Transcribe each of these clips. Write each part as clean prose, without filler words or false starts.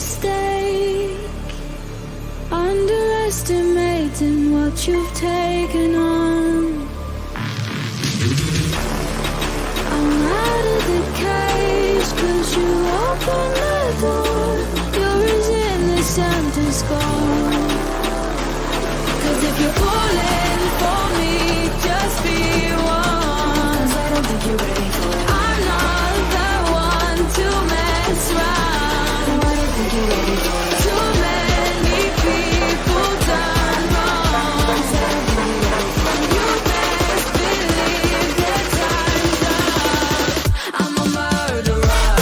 mistake, underestimating what you've taken on. I'm out of the cage, 'cause you opened the door. You're as innocent as gold. 'Cause if you're falling for me, just be one. 'Cause I don't think you're ready for it. I'm not the one to mess around. No, I don't think you're ready for it. Too many people done wrong. 'Cause I don't think you're ready for it. You best believe that time's up. I'm a murderer.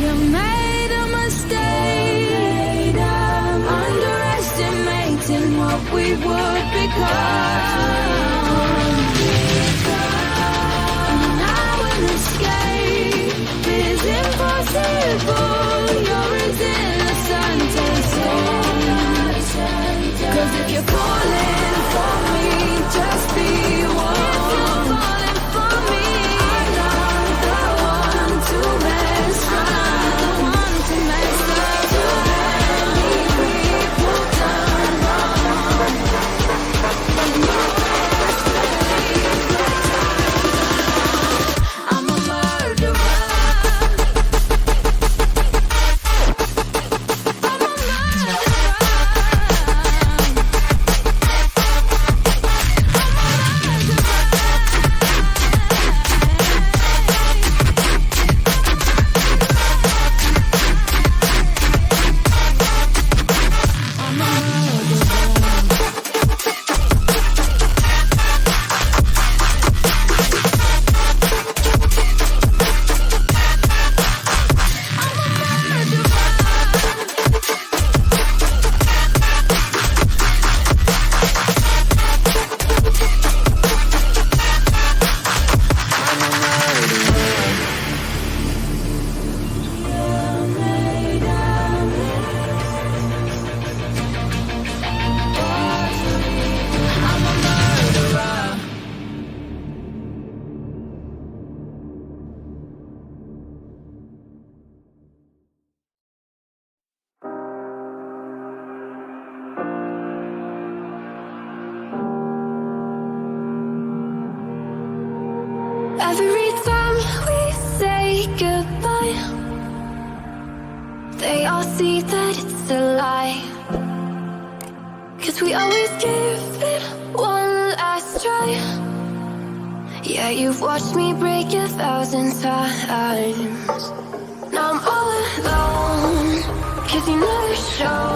You made a mistake, underestimating what we would become. And now an escape is impossible. You're as innocent as gold. 'Cause if you're falling for me, just be one. If you're falling for me, I'm not the one to mess around. To mess up. Too many people done wrong. I'm a murderer. I'm a Every time we say goodbye, they all see that it's a lie. 'Cause we always give it one last try. Yeah, you've watched me break 1,000 times. Now I'm all alone, 'cause you never show.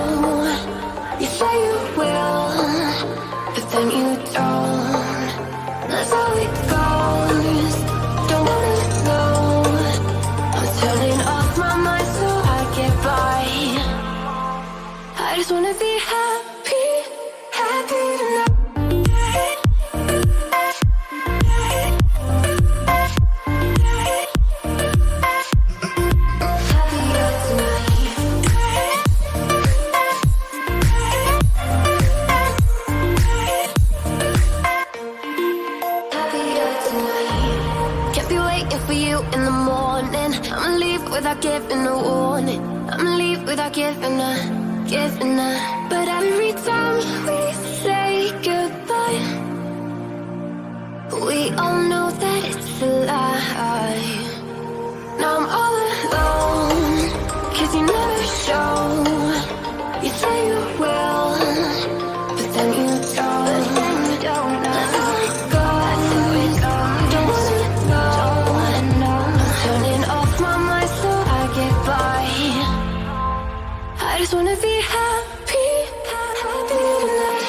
You say you will, but then you don't. That's how it goes. Don't wanna know. I'm turning off my mind so I get by. I just wanna be happy, happy tonight. Happier tonight. Happier tonight. Can't be waiting for you in the morning. I'ma leave without giving a warning. I'ma leave without giving a. But every time we say goodbye, we all know that it's a lie. Now I'm all alone, 'cause you never show. You say you will, but then you don't. That's how it goes. Don't wanna know. I'm turning off my mind so I get by. I just just wanna be happy, happy tonight.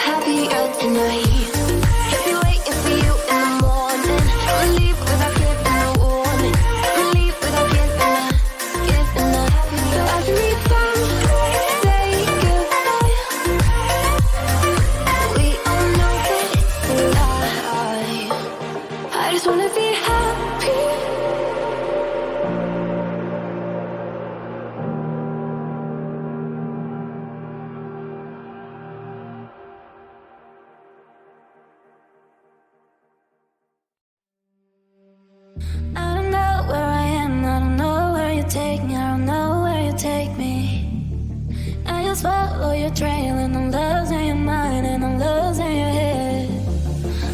Happier tonight. If you're waiting for you in the morning, I'ma leave without giving a warning. I'ma leave without giving a. So every time we say goodbye, we all know that it's a lie. I just wanna be happy. I don't know where I am, I don't know where you take me, I don't know where you take me. I just follow your trail and I'm losing your mind and I'm losing your head.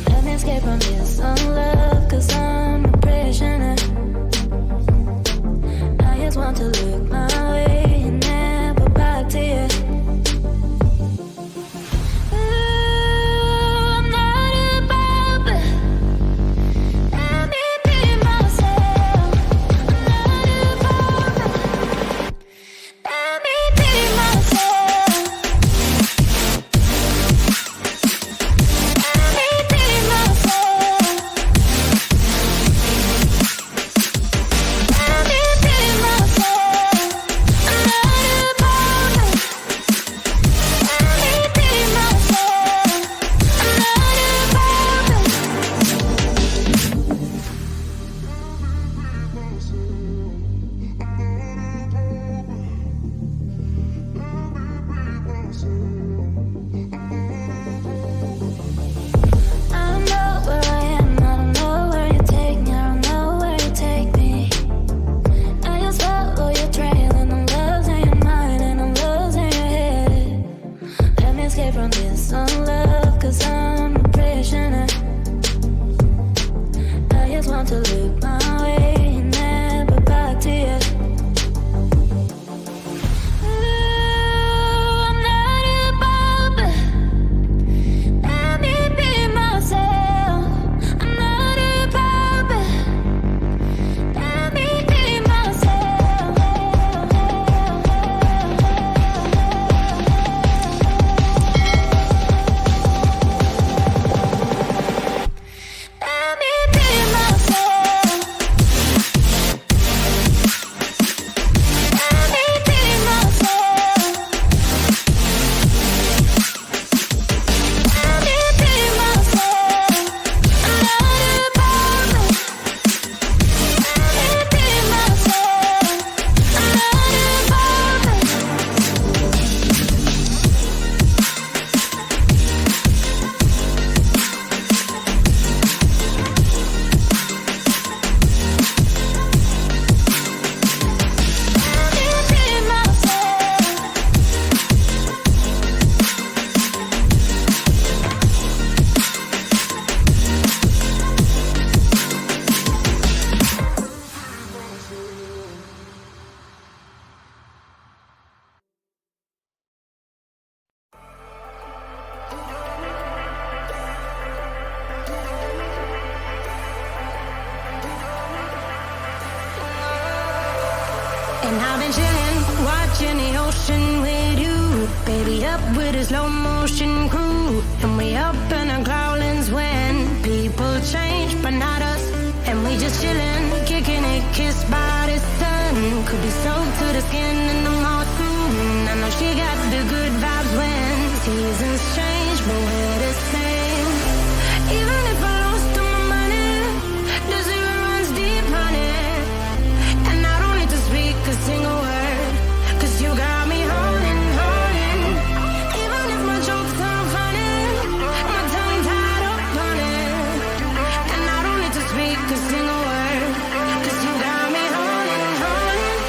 Let me escape from this love, cause I'm a prisoner. I just want to look my way and never back to you. Ooh, I'm not above it. Let me be myself. I'm not above it. Let me be myself. Let me be myself. Let me be myself. I'm not above it. Let me be myself. I'm not above it. I don't know where I am, I don't know where you take me, I don't know where you take me. I just follow your trail and I'm losing your mind and I'm losing your head. Let me escape from this love, cause I'm a prisoner. I just want to look my way and never back to you. Ooh, I'm not above it. Let me be myself. I'm not above it. Let me be myself. Let me be myself. Let me be myself. Let me be myself. I'm not above it. Let me be myself. I'm not above it. Let me be myself. And I've been chillin', watching the ocean with you. Baby, up with a slow motion crew. And we up in our clouds when people change, but not us. And we just chillin', kicking it, kissed by the sun. Could be soaked to the skin in the monsoon. I know she got the good vibes when seasons change, but we're the same. Even if I lost all my money, the zero runs deep, honey. And I don't need to speak a single word, cause you got me holding, holding. Even if my jokes aren't funny, my tongue tied up on it. And I don't need to speak a single word, cause you got me holding, holding.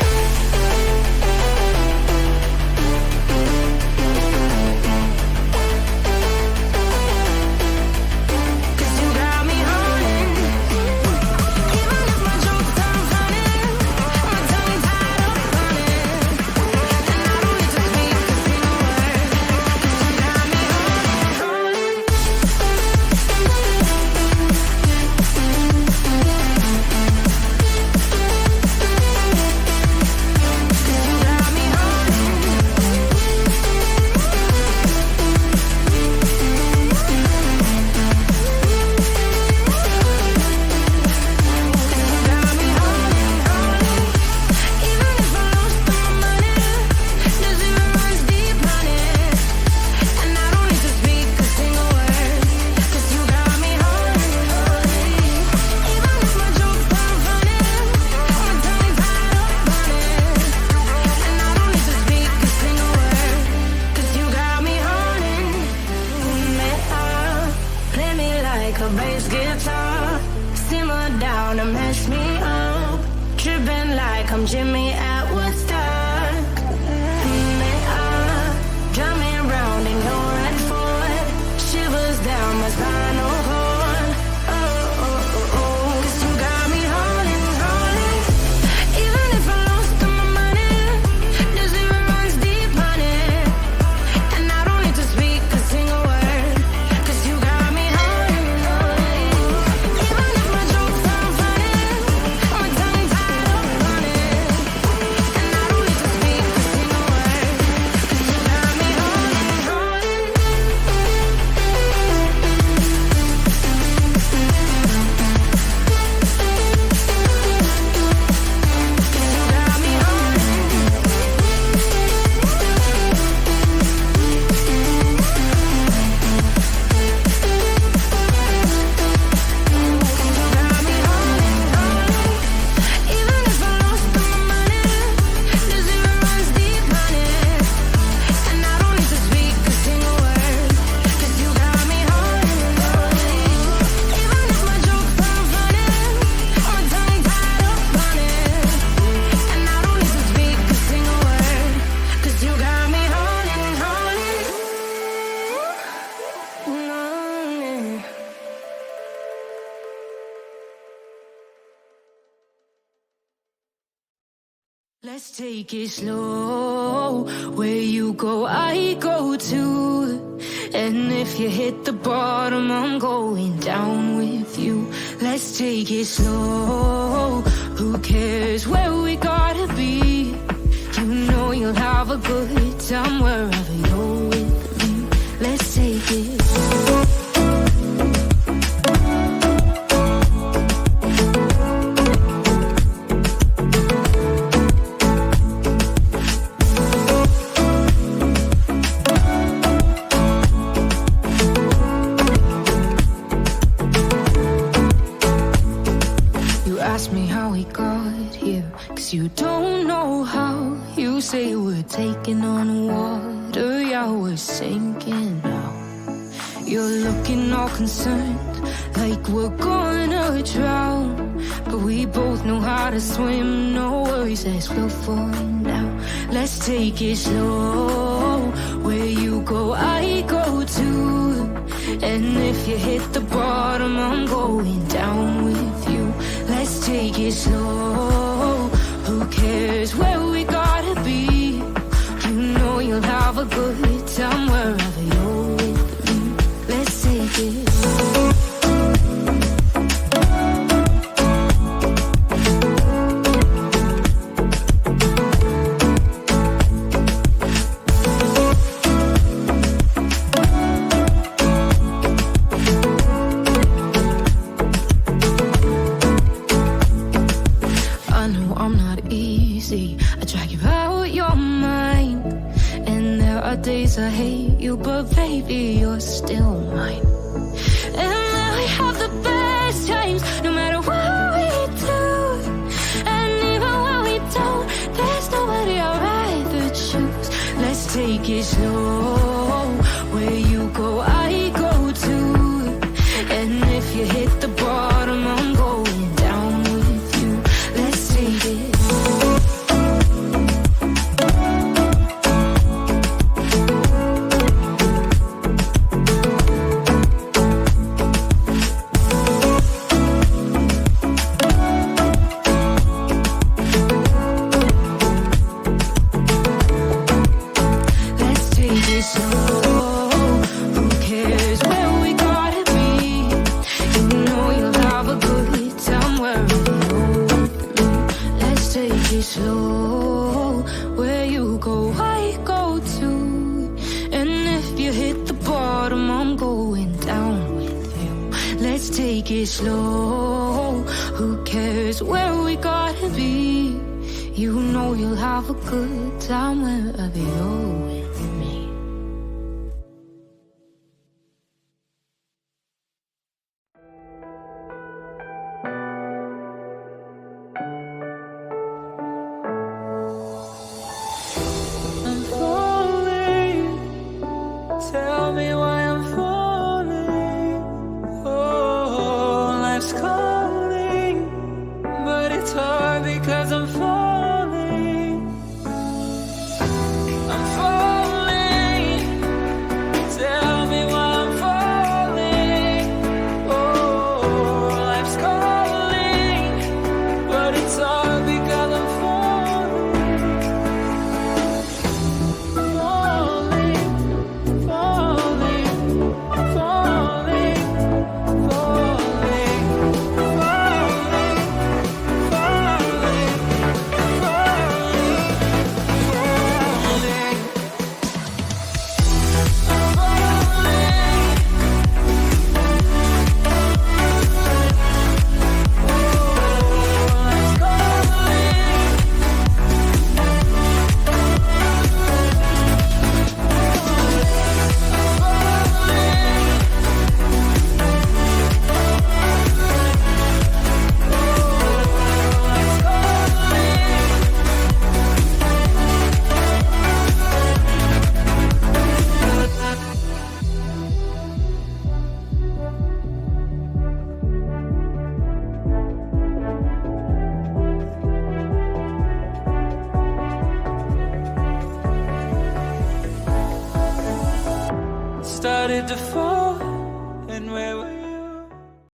wanna mess me up. Tripping like I'm Jimmy at Woodstock. Drive me around in your red Ford. Shivers down my spinal cord. Oh, oh, oh, oh. 'Cause you got me hauling, hauling. Even if I lost all my money, the zero runs deep on it. And I don't need to speak a single word. 'Cause you got me hauling, hauling. Even if my jokes sound funny, my tongue tied up on it. And I don't need to speak a single word. 'Cause you got me hauling, hauling. Got me even if I lost all my money, the zero runs deep on it. And I don't need to speak a single word. 'Cause you got me hauling, hauling. Even if my jokes sound funny, my tongue tied up on it. And I don't need to speak a single word. 'Cause you got me hauling, hauling. Let's take it slow. Where you go, I go too. And if you hit the bottom, I'm going down with you. Let's take it slow. Who cares where we gotta be? You know you'll have a good time wherever you're with me. Let's take it slow. You ask me how we got here, 'cause you don't know how. You say we're taking on water, yeah, we're sinking now. You're looking all concerned, like we're gonna drown. But we both know how to swim, no worries as we'll fall now. Let's take it slow. Where you go, I go too. And if you hit the bottom, I'm going down with you. Let's take it slow. Who cares where we gotta be? You know you'll have a good time wherever you're with me. Let's take it slow. I know I'm not easy. I drag you out your mind. And there are days I hate you, but baby, you're still mine. And then we have the best times, no matter what we do. And even when we don't, there's nobody I'd rather choose. Let's take it slow. Where you go, I go too. And if you hit the bottom, I'm going down with you. Let's take it slow. Let's take it slow. Who cares where we gotta be? You know you'll have a good time wherever you're with me. Let's take it slow. Where you go, I go too. And if you hit the bottom, I'm going down with you. Let's take it slow. Who cares where we gotta be? You know you'll have a good time wherever you're with me. I'm falling. Tell me why I'm falling. Oh, life's calling. started to fall